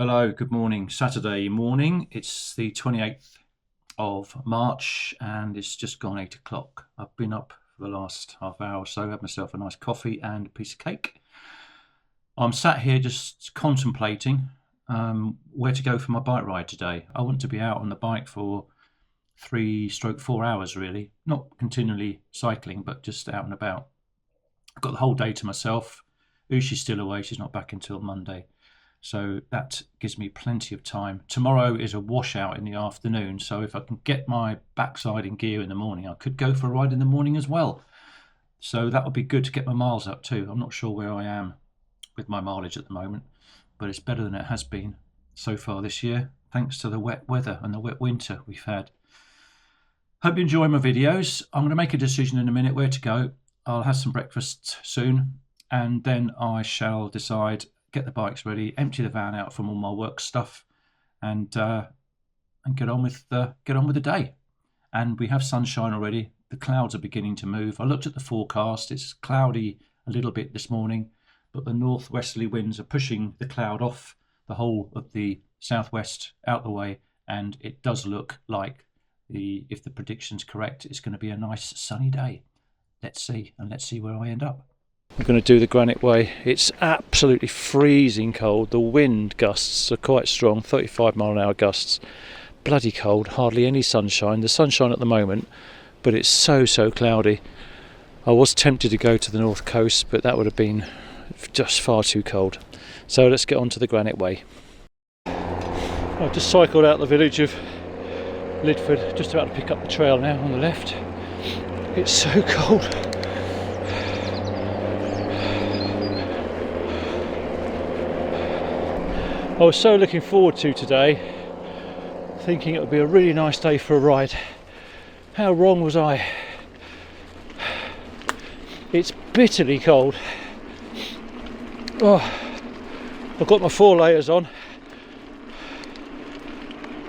Hello, good morning. Saturday morning. It's the 28th of March and it's just gone 8 o'clock. I've been up for the last half hour or so, had myself a nice coffee and a piece of cake. I'm sat here just contemplating where to go for my bike ride today. I want to be out on the bike for 3-4 hours really, not continually cycling, but just out and about. I've got the whole day to myself. Ushi's still away, she's not back until Monday. So that gives me plenty of time. Tomorrow is a washout in the afternoon, so if I can get my backside in gear in the morning, I could go for a ride in the morning as well. So that would be good to get my miles up too. I'm not sure where I am with my mileage at the moment, but it's better than it has been so far this year, thanks to the wet weather and the wet winter we've had. Hope you enjoy my videos. I'm going to make a decision in a minute where to go. I'll have some breakfast soon, and then I shall decide, get the bikes ready, empty the van out from all my work stuff, and get on with the day. And we have sunshine already. The clouds are beginning to move. I looked at the forecast. It's cloudy a little bit this morning, but the northwesterly winds are pushing the cloud off the whole of the southwest out the way, and it does look like, if the prediction's correct, it's going to be a nice sunny day. Let's see where I end up. I'm going to do the Granite Way. It's absolutely freezing cold. The wind gusts are quite strong, 35-mile-an-hour gusts. Bloody cold, hardly any sunshine. There's sunshine at the moment, but it's so cloudy. I was tempted to go to the north coast, but that would have been just far too cold. So let's get on to the Granite Way. I've just cycled out the village of Lydford, just about to pick up the trail now on the left. It's so cold. I was so looking forward to today, thinking it would be a really nice day for a ride. How wrong was I? It's bitterly cold. Oh, I've got my 4 layers on,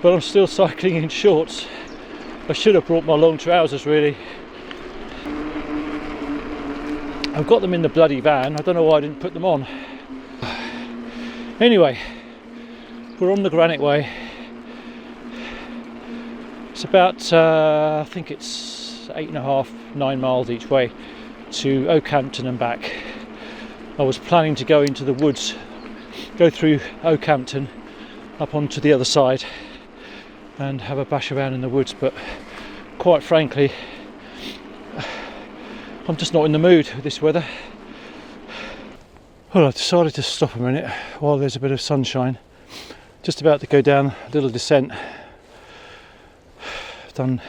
but I'm still cycling in shorts. I should have brought my long trousers really. I've got them in the bloody van. I don't know why I didn't put them on. Anyway, we're on the Granite Way. It's about, I think it's 8.5-9 miles each way to Okehampton and back. I was planning to go into the woods, go through Okehampton up onto the other side and have a bash around in the woods, but quite frankly, I'm just not in the mood with this weather. Well, I've decided to stop a minute while there's a bit of sunshine. Just about to go down a little descent. I've done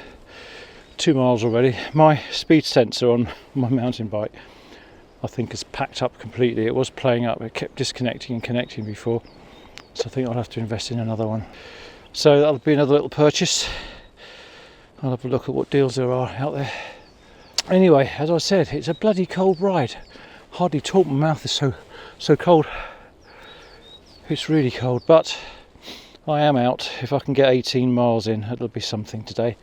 2 miles already. My speed sensor on my mountain bike, I think, is packed up completely. It was playing up, it kept disconnecting and connecting before, so I think I'll have to invest in another one. So that'll be another little purchase. I'll have a look at what deals there are out there. Anyway, as I said, it's a bloody cold ride. Hardly talk, my mouth is so cold. It's really cold, but I am out. If I can get 18 miles in, it'll be something today.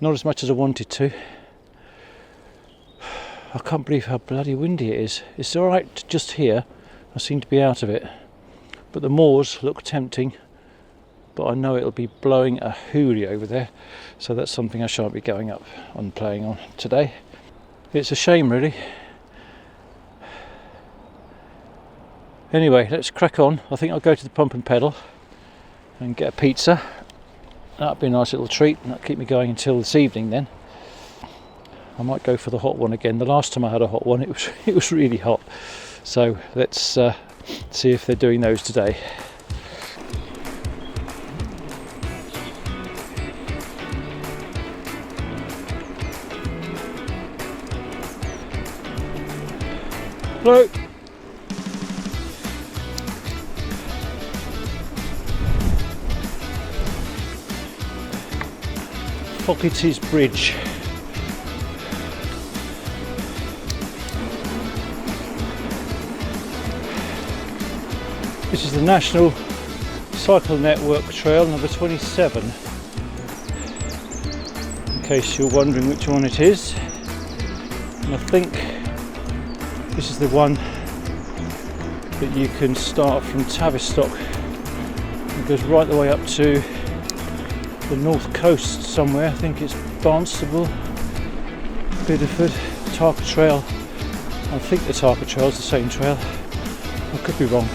Not as much as I wanted to. I can't believe how bloody windy it is. It's alright just here. I seem to be out of it. But the moors look tempting. But I know it'll be blowing a hoolie over there. So that's something I shan't be going up and playing on today. It's a shame really. Anyway, let's crack on. I think I'll go to the pump and pedal and get a pizza. That'll be a nice little treat, and that'll keep me going until this evening then. I might go for the hot one again. The last time I had a hot one, it was really hot. So let's see if they're doing those today. Hello. Focketty's Bridge. This is the National Cycle Network Trail number 27. In case you're wondering which one it is. And I think this is the one that you can start from Tavistock It goes right the way up to the north coast somewhere. I think it's Barnstable, Bideford, Tarka Trail. I think the Tarka Trail is the same trail. I could be wrong.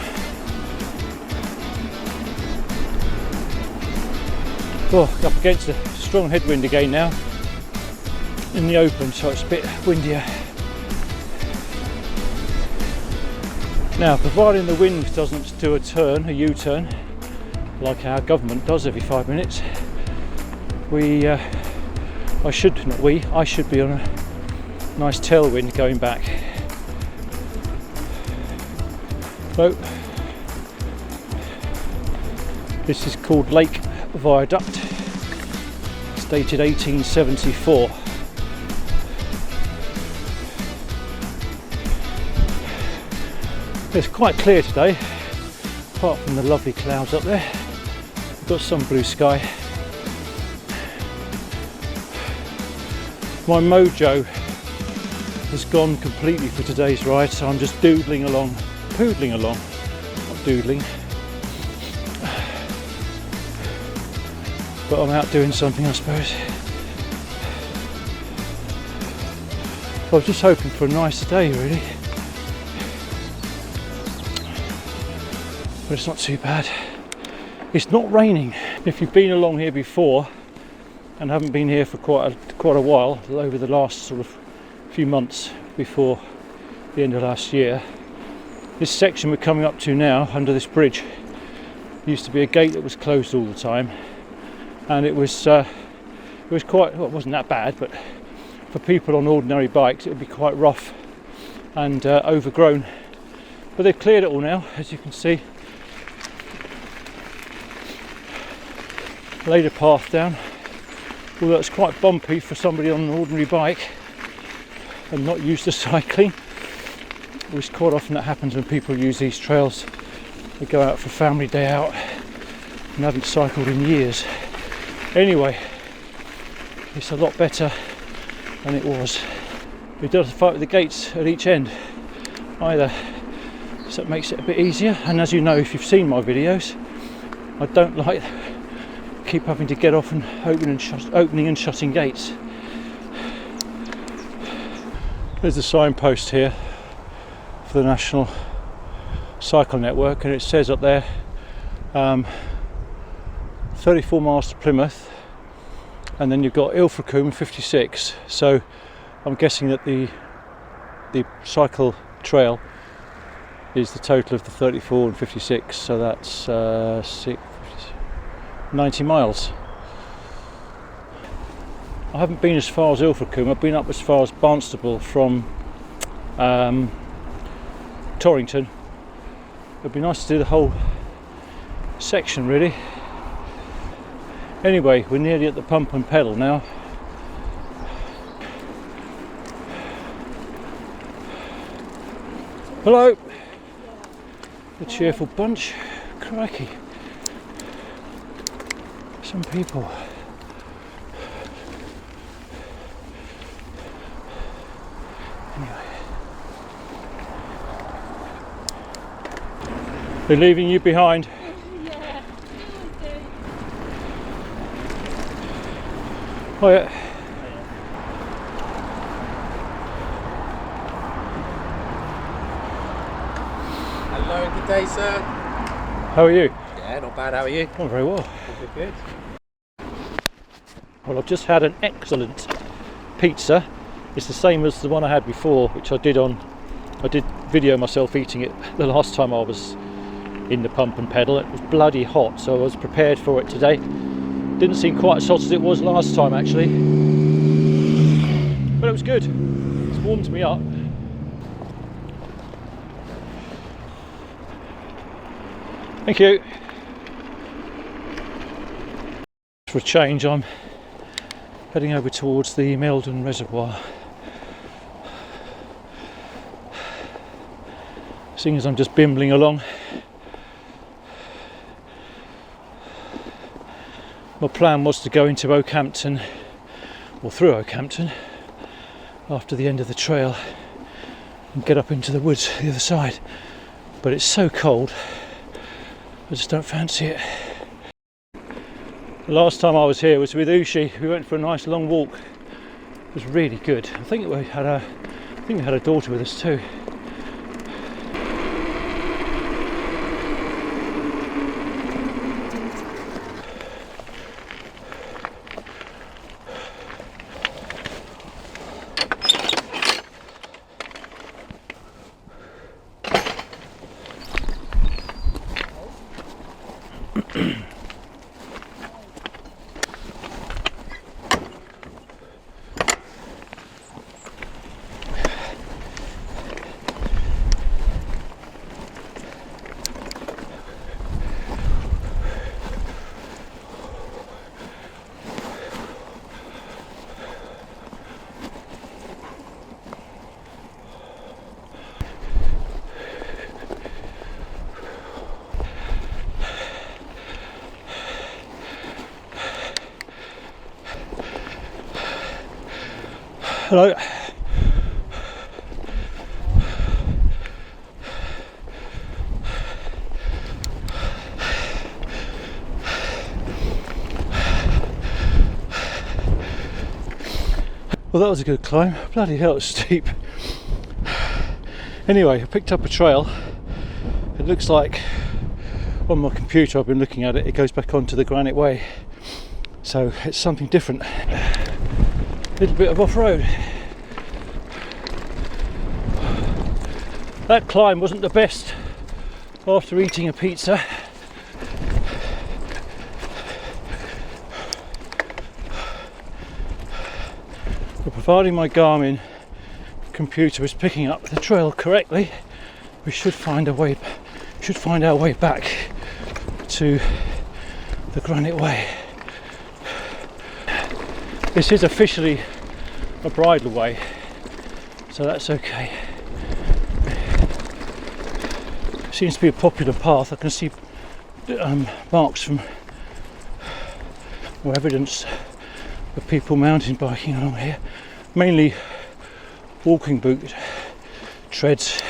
Oh, up against a strong headwind again now in the open, so it's a bit windier. Now, providing the wind doesn't do a U-turn, like our government does every 5 minutes, I should be on a nice tailwind going back. So, this is called Lake Viaduct. It's dated 1874. It's quite clear today, apart from the lovely clouds up there. We've got some blue sky. My mojo has gone completely for today's ride, so I'm just poodling along, not doodling. But I'm out doing something, I suppose. I was just hoping for a nicer day, really. But it's not too bad. It's not raining. If you've been along here before and haven't been here for quite a while, over the last sort of few months before the end of last year, this section we're coming up to now, under this bridge, used to be a gate that was closed all the time, and it was quite, well, it wasn't that bad, but for people on ordinary bikes it would be quite rough and overgrown. But they've cleared it all now, as you can see. Laid a path down, although it's quite bumpy for somebody on an ordinary bike and not used to cycling, which quite often that happens when people use these trails. They go out for a family day out and haven't cycled in years. Anyway, it's a lot better than it was. We don't have to fight with the gates at each end either, so it makes it a bit easier. And as you know, if you've seen my videos, I don't like keep having to get off and opening and shutting gates. There's a signpost here for the National Cycle Network, and it says up there 34 miles to Plymouth, and then you've got Ilfracombe 56. So I'm guessing that the cycle trail is the total of the 34 and 56, so that's 90 miles. I haven't been as far as Ilfracombe. I've been up as far as Barnstable from Torrington. It'd be nice to do the whole section, really. Anyway, we're nearly at the pump and pedal now. Hello. A cheerful bunch. Crikey. Some people. Anyway. They're leaving you behind. Yeah. Oh yeah. Hello, good day, sir. How are you? Yeah, not bad. How are you? Oh, very well. Good. Well, I've just had an excellent pizza. It's the same as the one I had before, which I did video myself eating it the last time I was in the pump and pedal. It was bloody hot, so I was prepared for it today. Didn't seem quite as hot as it was last time, actually, but it was good. It's warmed me up. Thank you. For a change, I'm heading over towards the Meldon Reservoir. Seeing as I'm just bimbling along. My plan was to go into Okehampton, or through Okehampton, after the end of the trail and get up into the woods the other side. But it's so cold, I just don't fancy it. The last time I was here was with Ushi. We went for a nice long walk. It was really good. I think we had a daughter with us too. Hello. Well, that was a good climb. Bloody hell, it's steep. Anyway, I picked up a trail. It looks like, on my computer, I've been looking at it, it goes back onto the Granite Way. So it's something different. A little bit of off-road. That climb wasn't the best after eating a pizza. But providing my Garmin computer is picking up the trail correctly, we should find our way back to the Granite Way. This is officially a bridle way, so that's okay. Seems to be a popular path. I can see marks from, or evidence of people mountain biking along here, mainly walking boot treads,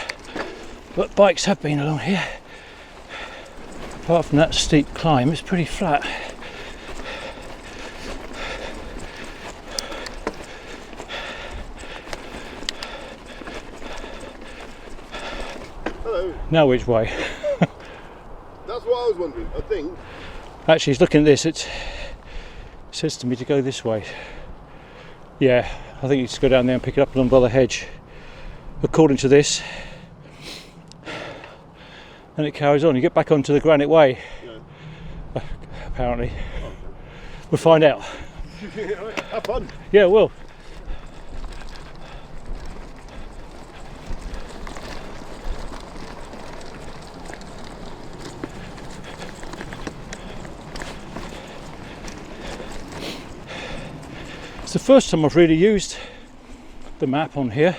but bikes have been along here. Apart from that steep climb, it's pretty flat. Hello. Now which way? That's what I was wondering. I think. Actually, he's looking at this. It says to me to go this way. Yeah, I think you just go down there and pick it up along by the hedge. According to this, and it carries on. You get back onto the Granite Way. Yeah. Apparently, okay. We'll find out. Have fun. Yeah, we'll. It's the first time I've really used the map on here,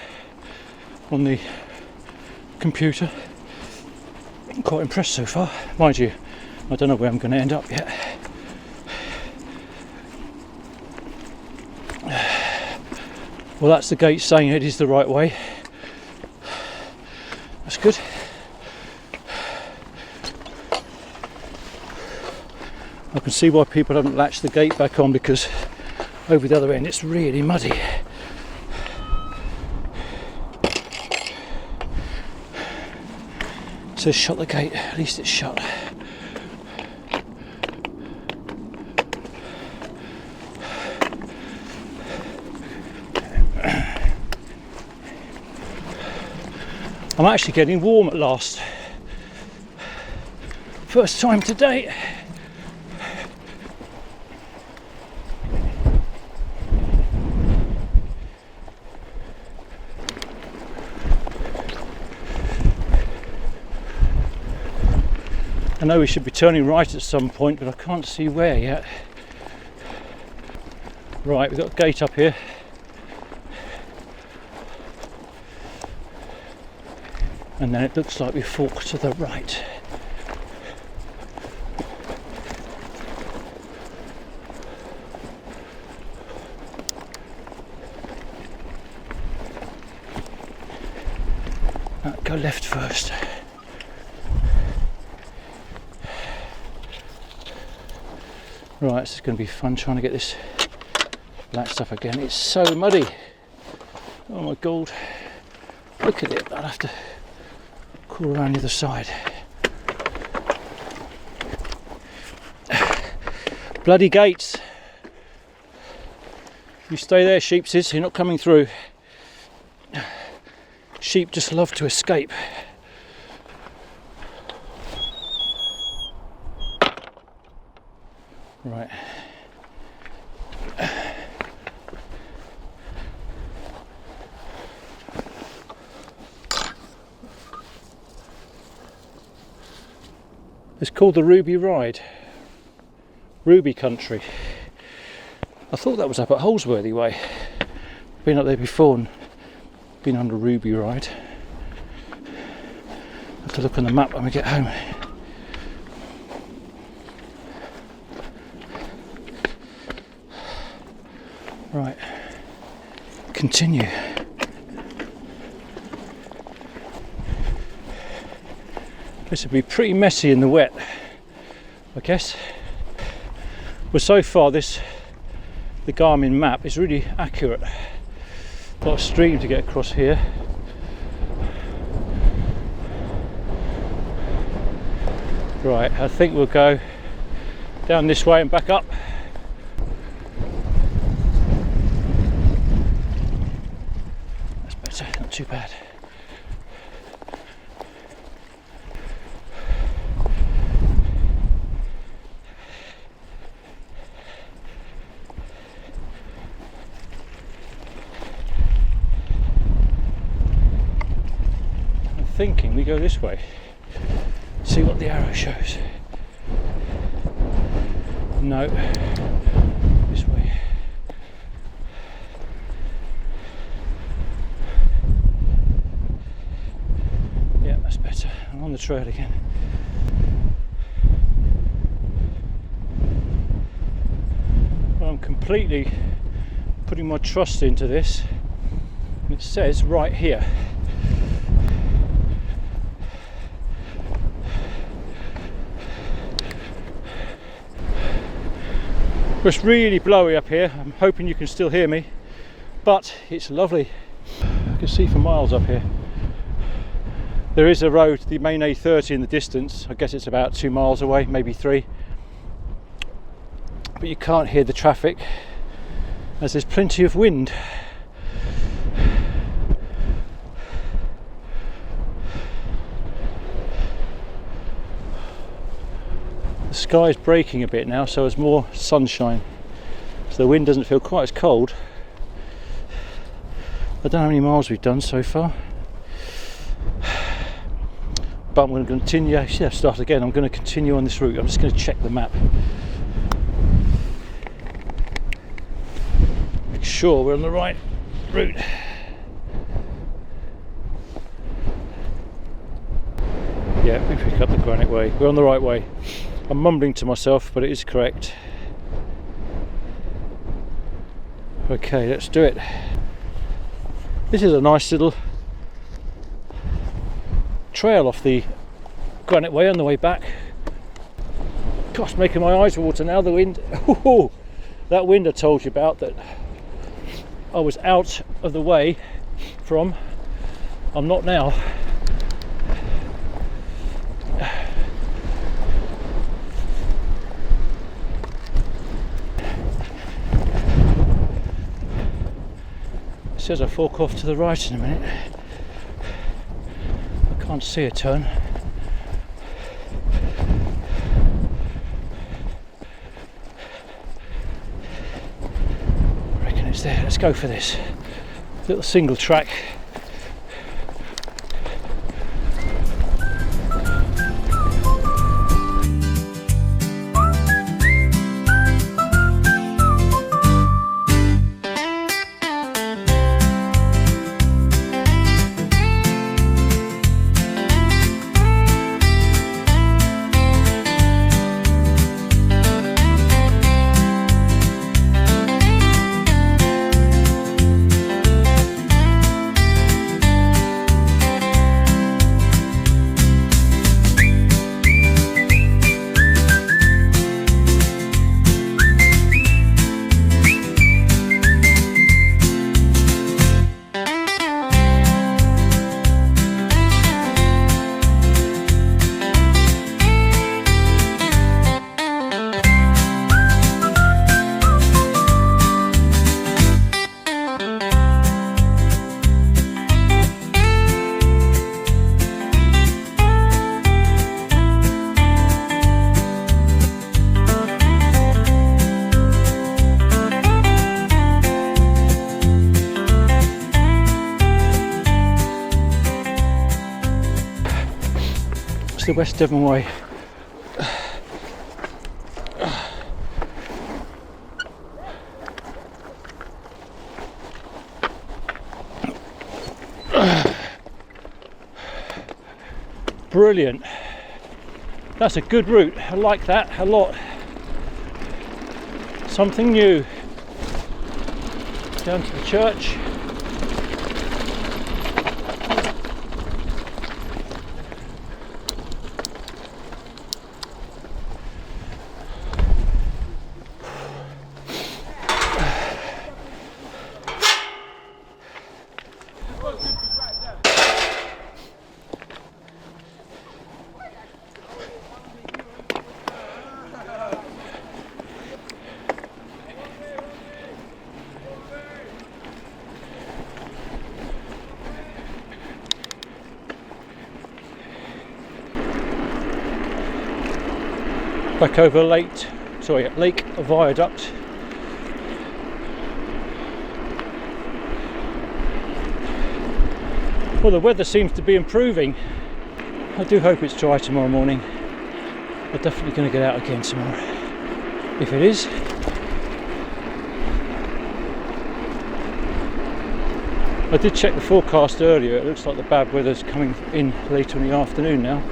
on the computer. I'm quite impressed so far. Mind you, I don't know where I'm going to end up yet. Well, that's the gate saying it is the right way. That's good. I can see why people haven't latched the gate back on, because over the other end it's really muddy. It says shut the gate, at least it's shut. I'm actually getting warm at last. First time today. I know we should be turning right at some point, but I can't see where yet. Right, we've got a gate up here. And then it looks like we fork to the right. Go left first. Right, this is going to be fun trying to get this black stuff again. It's so muddy. Oh my god. Look at it. I'll have to crawl around the other side. Bloody gates. You stay there, sheepses, you're not coming through. Sheep just love to escape. Right. It's called the Ruby Ride. Ruby Country. I thought that was up at Holsworthy Way. Been up there before and been on the Ruby Ride. Have to look on the map when we get home. Right, continue. This would be pretty messy in the wet, I guess. But so far the Garmin map is really accurate. Got a stream to get across here. Right, I think we'll go down this way and back up. That's better, not too bad. Thinking we go this way, see what the arrow shows. No, this way. Yeah, that's better. I'm on the trail again. Well, I'm completely putting my trust into this. It says right here. It's really blowy up here. I'm hoping you can still hear me, but it's lovely. I can see for miles up here. There is a road, the main A30 in the distance. I guess it's about 2 miles away, maybe 3. But you can't hear the traffic as there's plenty of wind. The sky's breaking a bit now, so there's more sunshine, so the wind doesn't feel quite as cold. I don't know how many miles we've done so far, but I'm going to continue. Actually, I'll start again. I'm going to continue on this route. I'm just going to check the map, make sure we're on the right route. Yeah, we pick up the Granite Way. We're on the right way. I'm mumbling to myself, but it is correct. Okay, let's do it. This is a nice little trail off the Granite Way on the way back. Gosh, making my eyes water now, the wind. Ooh, that wind I told you about that I was out of the way from, I'm not now. It says I fork off to the right in a minute. I can't see a turn. I reckon it's there. Let's go for this. Little single track. That's the West Devon Way. Brilliant. That's a good route. I like that a lot. Something new. Down to the church. Back over Lake Viaduct. Well, the weather seems to be improving. I do hope it's dry tomorrow morning. I'm definitely going to get out again tomorrow. If it is. I did check the forecast earlier. It looks like the bad weather's coming in later in the afternoon now.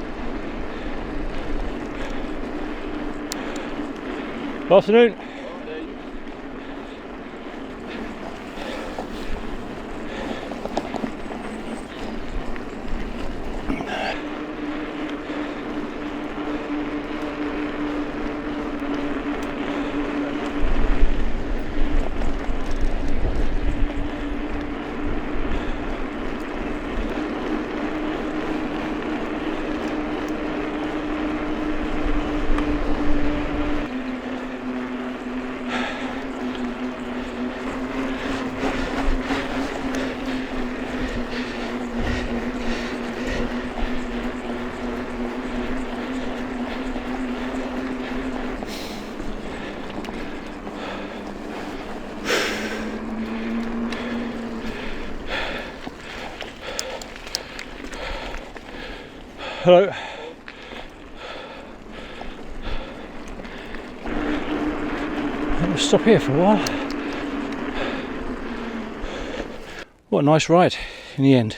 Afternoon. Hello. We'll stop here for a while. What a nice ride in the end.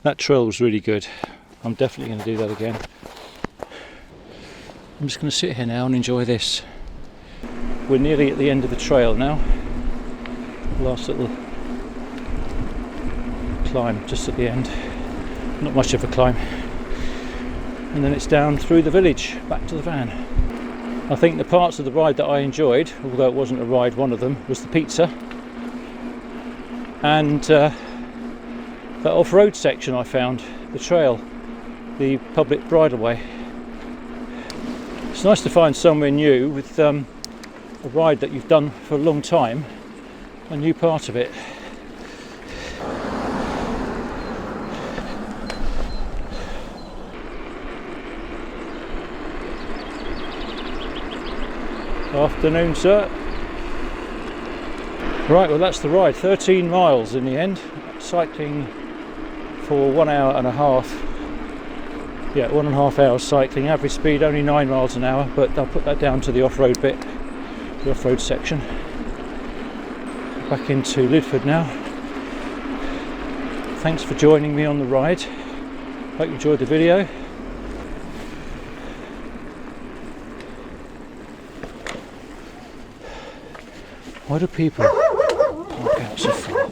That trail was really good. I'm definitely going to do that again. I'm just going to sit here now and enjoy this. We're nearly at the end of the trail now. Last little climb just at the end. Not much of a climb. And then it's down through the village, back to the van. I think the parts of the ride that I enjoyed, although it wasn't a ride, one of them, was the pizza. And that off-road section I found, the trail, the public bridleway. It's nice to find somewhere new with a ride that you've done for a long time, a new part of it. Afternoon, sir. Right, well that's the ride. 13 miles in the end. Cycling for 1 hour and a half. Yeah, 1.5 hours cycling. Average speed only 9 miles an hour, but I'll put that down to the off-road bit, the off-road section. Back into Lydford now. Thanks for joining me on the ride. Hope you enjoyed the video. Why do people walk out so far?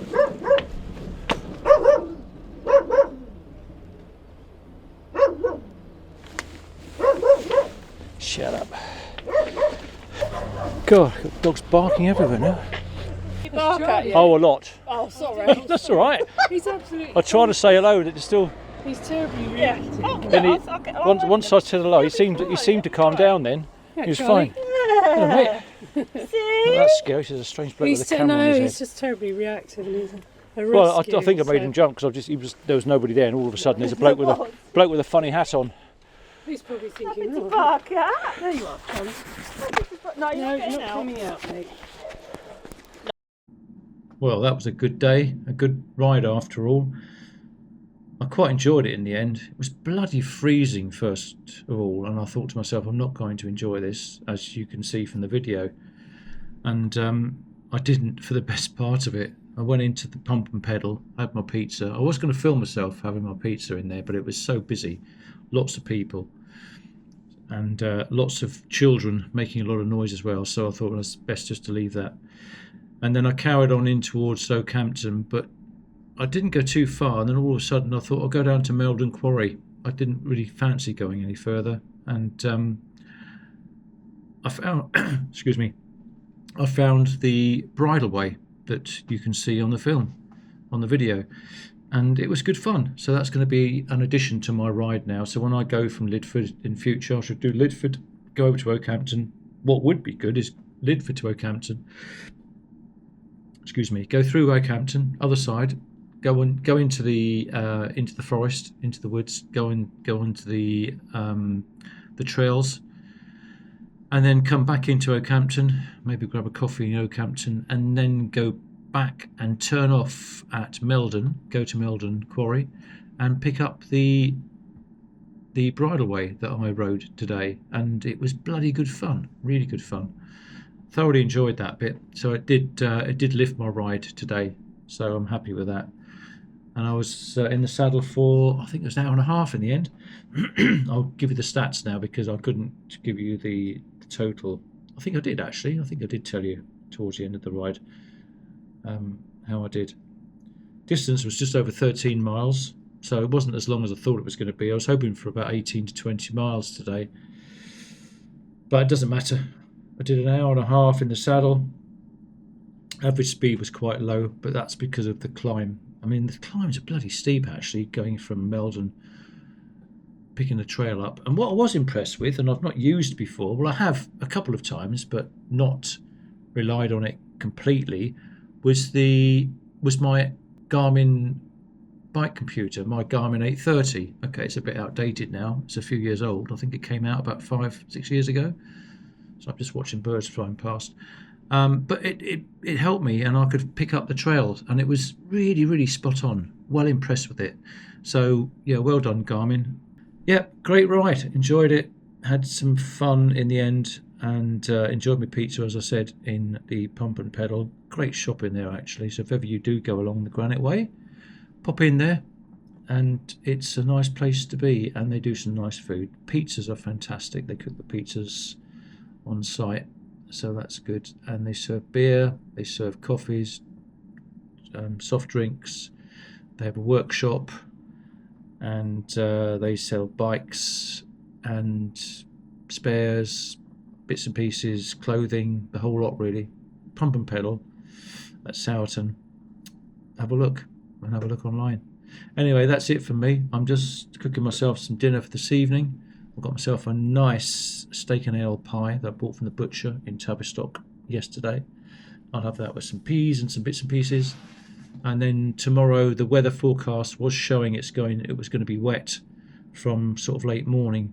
Shut up. God, I've got dogs barking everywhere now. Bark at you? Oh, a lot. Oh, sorry. That's all right. He's absolutely. I try to say hello, and it's still. He's terribly reactive. And once I said hello, he seemed to calm down. Then he was fine. Hello, mate. That's scary. She's a strange bloke with a camera on his head. He's just terribly reactive. And he's a rescue, I think I made him jump because there was nobody there, and all of a sudden there's a bloke with a funny hat on. He's probably thinking, to bark at. there you are, Tom. No, you're No, not not coming out, mate. Well, that was a good day, a good ride after all. I quite enjoyed it in the end. It was bloody freezing first of all, and I thought to myself, I'm not going to enjoy this, as you can see from the video. And I didn't for the best part of it. I went into the Pump and Pedal, had my pizza. I was going to film myself having my pizza in there, but it was so busy, lots of people, and lots of children making a lot of noise as well. So I thought it was best just to leave that. And then I carried on in towards Okehampton, but I didn't go too far. And then all of a sudden I thought I'll go down to Meldon Quarry. I didn't really fancy going any further, and I found, excuse me, I found the bridle way that you can see on the film, on the video, and it was good fun. So that's going to be an addition to my ride now. So when I go from Lydford in future, I should do Lydford, go over to Okehampton. What would be good is Lydford to Okehampton, excuse me, go through Okehampton, other side, go into the forest, into the woods, go into the trails, and then come back into Okehampton, maybe grab a coffee in Okehampton, and then go back and turn off at Meldon, go to Meldon Quarry, and pick up the bridleway that I rode today. And it was bloody good fun, really good fun. Thoroughly enjoyed that bit. So it did lift my ride today, so I'm happy with that. And I was in the saddle for, I think it was an hour and a half in the end. I'll give you the stats now because I couldn't give you the total. I think I did actually. I think I did tell you towards the end of the ride how I did. Distance was just over 13 miles, so it wasn't as long as I thought it was going to be. I was hoping for about 18 to 20 miles today, but it doesn't matter. I did an hour and a half in the saddle. Average speed was quite low, but that's because of the climb. I mean, the climbs are bloody steep actually, going from Meldon, picking the trail up. And what I was impressed with, and I've not used before, well I have a couple of times but not relied on it completely, was my Garmin bike computer, my Garmin 830. Okay, it's a bit outdated now, it's a few years old. I think it came out about 5-6 years ago, so I'm just watching birds flying past. But it helped me, and I could pick up the trails, and it was really, really spot on. Well impressed with it. So yeah, well done Garmin. Yeah, great ride, enjoyed it, had some fun in the end, and enjoyed my pizza, as I said, in the Pump and Pedal. Great shop in there actually, so if ever you do go along the Granite Way, pop in there, and it's a nice place to be, and they do some nice food. Pizzas are fantastic, they cook the pizzas on site, so that's good. And they serve beer, they serve coffees, soft drinks, they have a workshop, and they sell bikes and spares, bits and pieces, clothing, the whole lot really. Pump and Pedal at Sourton. Have a look, and have a look online. Anyway, that's it for me. I'm just cooking myself some dinner for this evening. I've got myself a nice steak and ale pie that I bought from the butcher in Tavistock yesterday. I'll have that with some peas and some bits and pieces. And then tomorrow, the weather forecast was showing it was going to be wet from sort of late morning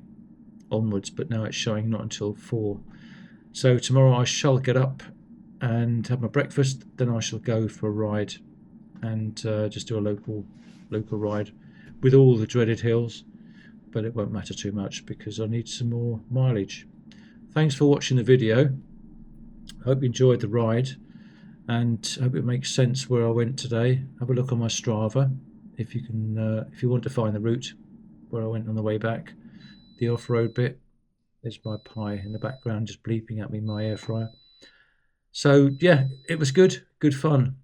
onwards, but now it's showing not until 4. So tomorrow I shall get up and have my breakfast, then I shall go for a ride and just do a local ride with all the dreaded hills, but it won't matter too much because I need some more mileage. Thanks for watching the video. I hope you enjoyed the ride, and hope it makes sense where I went today. Have a look on my Strava if you want to find the route where I went on the way back. The off-road bit. There's my pie in the background just bleeping at me, my air fryer. So yeah, it was good fun,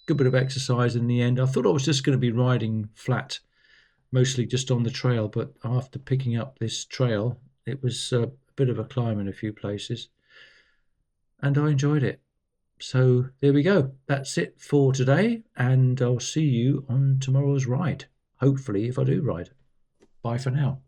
good bit of exercise in the end. I thought I was just going to be riding flat, mostly just on the trail, but after picking up this trail, it was a bit of a climb in a few places, and I enjoyed it. So there we go, that's it for today, and I'll see you on tomorrow's ride, hopefully, if I do ride. Bye for now.